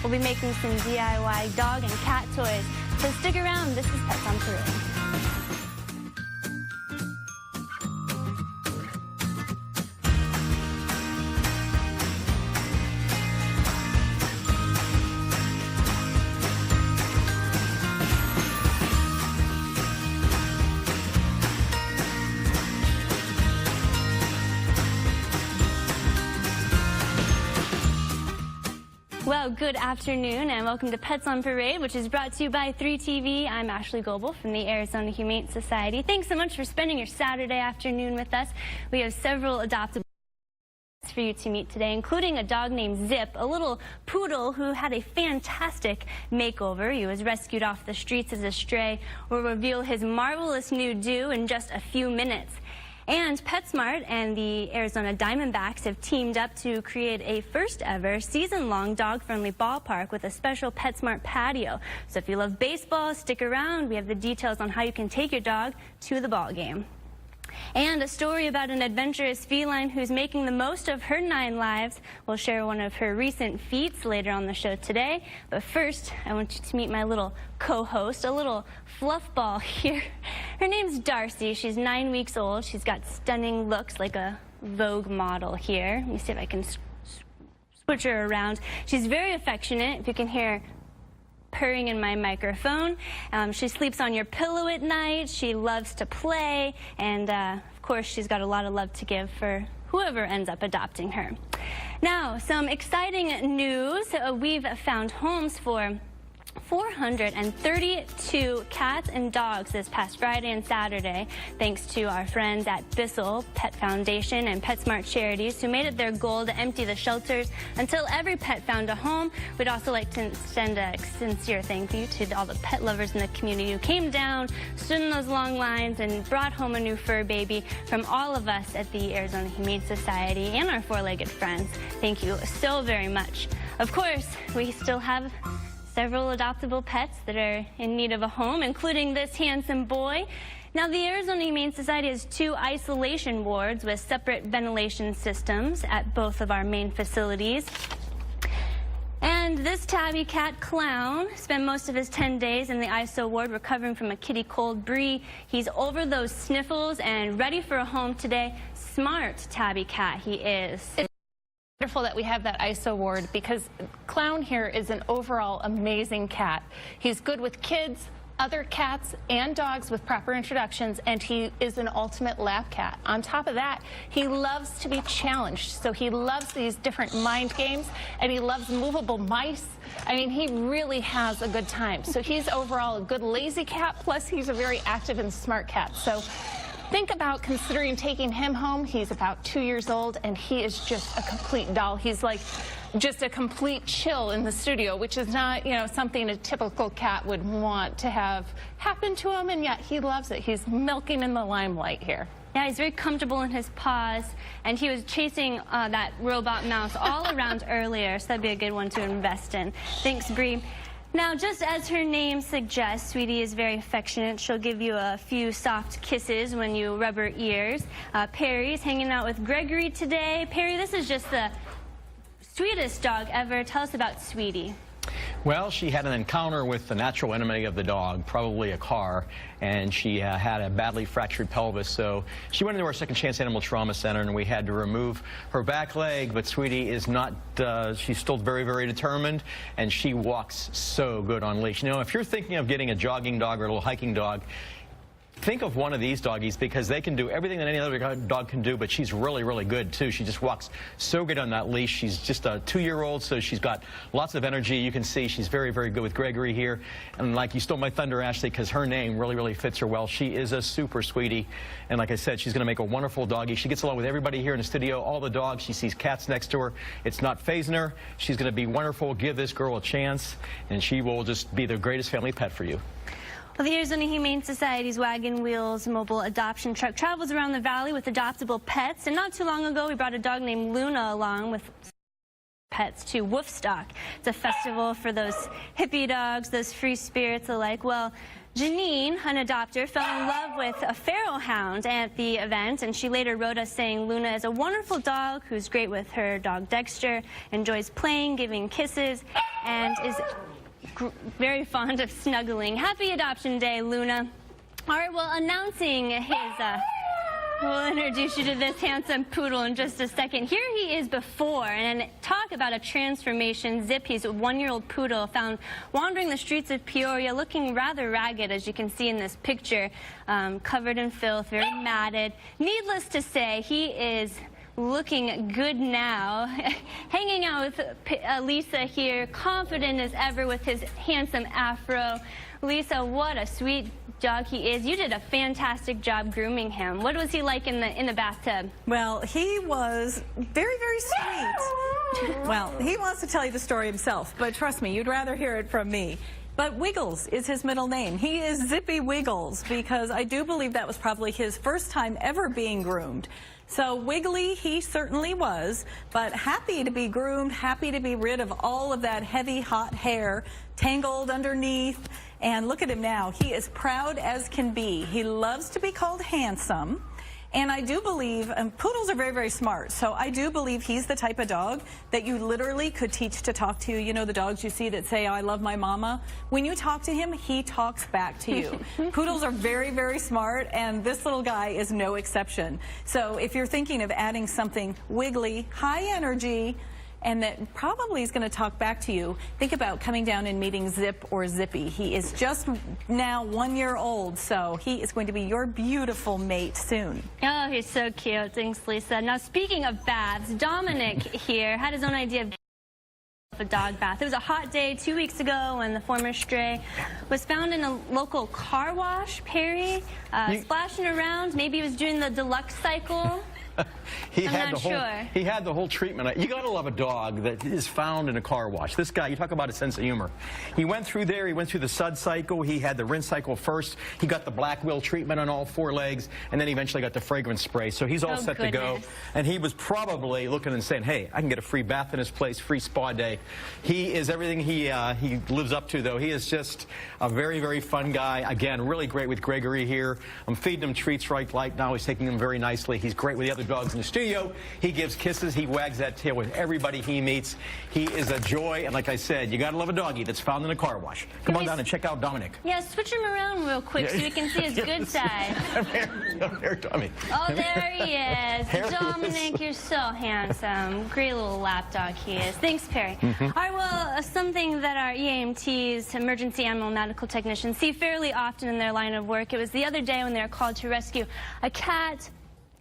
we'll be making some DIY dog and cat toys. So stick around, this is Pets on Parade. Well, good afternoon and welcome to Pets on Parade, which is brought to you by 3TV. I'm Ashley Goebel from the Arizona Humane Society. Thanks so much for spending your Saturday afternoon with us. We have several adoptable pets for you to meet today, including a dog named Zip, a little poodle who had a fantastic makeover. He was rescued off the streets as a stray. We'll reveal his marvelous new do in just a few minutes. And PetSmart and the Arizona Diamondbacks have teamed up to create a first-ever season-long dog-friendly ballpark with a special PetSmart patio. So if you love baseball, stick around. We have the details on how you can take your dog to the ball game. And a story about an adventurous feline who's making the most of her 9 lives. We'll share one of her recent feats later on the show today. But first, I want you to meet my little co-host, a little fluff ball here. Her name's Darcy. She's 9 weeks old. She's got stunning looks like a Vogue model here. Let me see if I can switch her around. She's very affectionate. If you can hear purring in my microphone. She sleeps on your pillow at night. She loves to play, and of course she's got a lot of love to give for whoever ends up adopting her. Now, some exciting news. We've found homes for 432 cats and dogs this past Friday and Saturday, thanks to our friends at Bissell Pet Foundation and PetSmart Charities, who made it their goal to empty the shelters until every pet found a home. We'd also like to extend a sincere thank you to all the pet lovers in the community who came down, stood in those long lines, and brought home a new fur baby. From all of us at the Arizona Humane Society and our four-legged friends, thank you so very much. Of course, we still have several adoptable pets that are in need of a home, including this handsome boy. Now, the Arizona Humane Society has 2 isolation wards with separate ventilation systems at both of our main facilities. And this tabby cat, Clown, spent most of his 10 days in the ISO ward recovering from a kitty cold brie. He's over those sniffles and ready for a home today. Smart tabby cat he is. Wonderful that we have that ISO ward, because Clown here is an overall amazing cat. He's good with kids, other cats, and dogs with proper introductions, and he is an ultimate lap cat. On top of that, he loves to be challenged, so he loves these different mind games, and he loves movable mice. I mean, he really has a good time. So he's overall a good lazy cat, plus he's a very active and smart cat. So think about considering taking him home. He's about 2 years old, and he is just a complete doll. He's like just a complete chill in the studio, which is not, something a typical cat would want to have happen to him, and yet he loves it. He's milking in the limelight here. Yeah, he's very comfortable in his paws, and he was chasing that robot mouse all around earlier, so that'd be a good one to invest in. Thanks, Bree. Now, just as her name suggests, Sweetie is very affectionate. She'll give you a few soft kisses when you rub her ears. Perry's hanging out with Gregory today. Perry, this is just the sweetest dog ever. Tell us about Sweetie. Well, she had an encounter with the natural enemy of the dog, probably a car, and she had a badly fractured pelvis. So she went into our Second Chance Animal Trauma Center, and we had to remove her back leg. But Sweetie is not, she's still very, very determined, and she walks so good on leash. If you're thinking of getting a jogging dog or a little hiking dog, think of one of these doggies, because they can do everything that any other dog can do, but she's really, really good, too. She just walks so good on that leash. She's just a 2-year-old, so she's got lots of energy. You can see she's very, very good with Gregory here. And like you stole my thunder, Ashley, because her name really, really fits her well. She is a super sweetie. And like I said, she's going to make a wonderful doggie. She gets along with everybody here in the studio, all the dogs. She sees cats next to her. It's not phasing her. She's going to be wonderful. Give this girl a chance, and she will just be the greatest family pet for you. Well, the Arizona Humane Society's Wagon Wheels mobile adoption truck travels around the valley with adoptable pets. And not too long ago, we brought a dog named Luna along with pets to Woofstock. It's a festival for those hippie dogs, those free spirits alike. Well, Janine, an adopter, fell in love with a feral hound at the event, and she later wrote us saying Luna is a wonderful dog who's great with her dog Dexter, enjoys playing, giving kisses, and is very fond of snuggling. Happy Adoption Day, Luna. All right, well, announcing his... We'll introduce you to this handsome poodle in just a second. Here he is before, and talk about a transformation. Zip, he's a one-year-old poodle found wandering the streets of Peoria, looking rather ragged, as you can see in this picture, covered in filth, very matted. Needless to say, he is looking good now. Hanging out with Lisa here, confident as ever with his handsome afro. Lisa, what a sweet dog he is. You did a fantastic job grooming him. What was he like in the bathtub? Well, he was very, very sweet. Well, he wants to tell you the story himself, but trust me, you'd rather hear it from me. But Wiggles is his middle name. He is Zippy Wiggles because I do believe that was probably his first time ever being groomed. So wiggly he certainly was, but happy to be groomed, happy to be rid of all of that heavy, hot hair tangled underneath. And look at him now. He is proud as can be. He loves to be called handsome. And I do believe, poodles are very, very smart, so I do believe he's the type of dog that you literally could teach to talk to you. You know the dogs you see that say, "I love my mama"? When you talk to him, he talks back to you. Poodles are very, very smart, and this little guy is no exception. So if you're thinking of adding something wiggly, high energy, and that probably is going to talk back to you, think about coming down and meeting Zip or Zippy. He is just now 1 year old, so he is going to be your beautiful mate soon. Oh, he's so cute. Thanks, Lisa. Now, speaking of baths, Dominic here had his own idea of a dog bath. It was a hot day 2 weeks ago when the former stray was found in a local car wash, Perry, splashing around. Maybe he was doing the deluxe cycle. He had the whole treatment. You gotta love a dog that is found in a car wash. This guy, you talk about a sense of humor. He went through there, he went through the sud cycle, he had the rinse cycle first, he got the black wheel treatment on all 4 legs, and then he eventually got the fragrance spray. So he's all set to go. And he was probably looking and saying, hey, I can get a free bath in his place, free spa day. He is everything he lives up to, though. He is just a very, very fun guy. Again, really great with Gregory here. I'm feeding him treats right now. He's taking them very nicely. He's great with the other dogs in the studio. He gives kisses. He wags that tail with everybody he meets. He is a joy. And like I said, you got to love a doggy that's found in a car wash. Come on down and check out Dominic. Yeah, switch him around real quick so you can see his good side. There, Tommy. Oh, there he is. Dominic, you're so handsome. Great little lap dog he is. Thanks, Perry. All right, well, something that our EAMTs, emergency animal medical technicians, see fairly often in their line of work. It was the other day when they were called to rescue a cat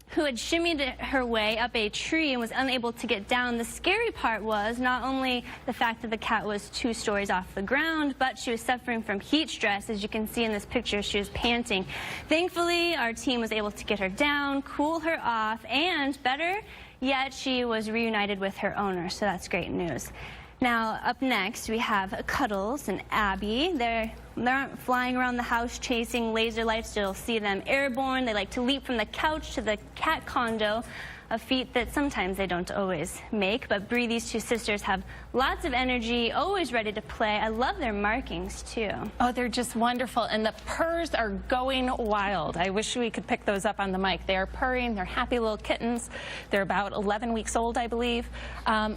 who had shimmied her way up a tree and was unable to get down. The scary part was not only the fact that the cat was 2 stories off the ground, but she was suffering from heat stress. As you can see in this picture, she was panting. Thankfully, our team was able to get her down, cool her off, and better yet, she was reunited with her owner, so that's great news. Now, up next, we have Cuddles and Abby. They aren't flying around the house chasing laser lights. You'll see them airborne. They like to leap from the couch to the cat condo, a feat that sometimes they don't always make. But Bree, these 2 sisters have lots of energy, always ready to play. I love their markings, too. Oh, they're just wonderful. And the purrs are going wild. I wish we could pick those up on the mic. They are purring. They're happy little kittens. They're about 11 weeks old, I believe.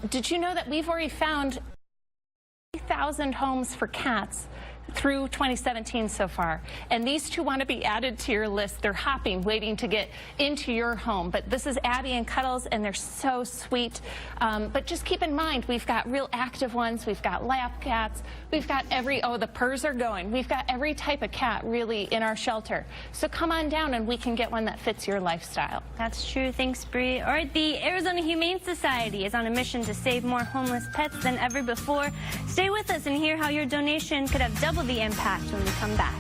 Did you know that we've already found 3,000 homes for cats through 2017 so far, and these 2 want to be added to your list. They're hopping, waiting to get into your home. But this is Abby and Cuddles, and they're so sweet. But just keep in mind, we've got real active ones. We've got lap cats. We've got the purrs are going. We've got every type of cat really in our shelter. So come on down and we can get one that fits your lifestyle. That's true. Thanks, Bree. All right, the Arizona Humane Society is on a mission to save more homeless pets than ever before. Stay with us and hear how your donation could have doubled the impact when we come back.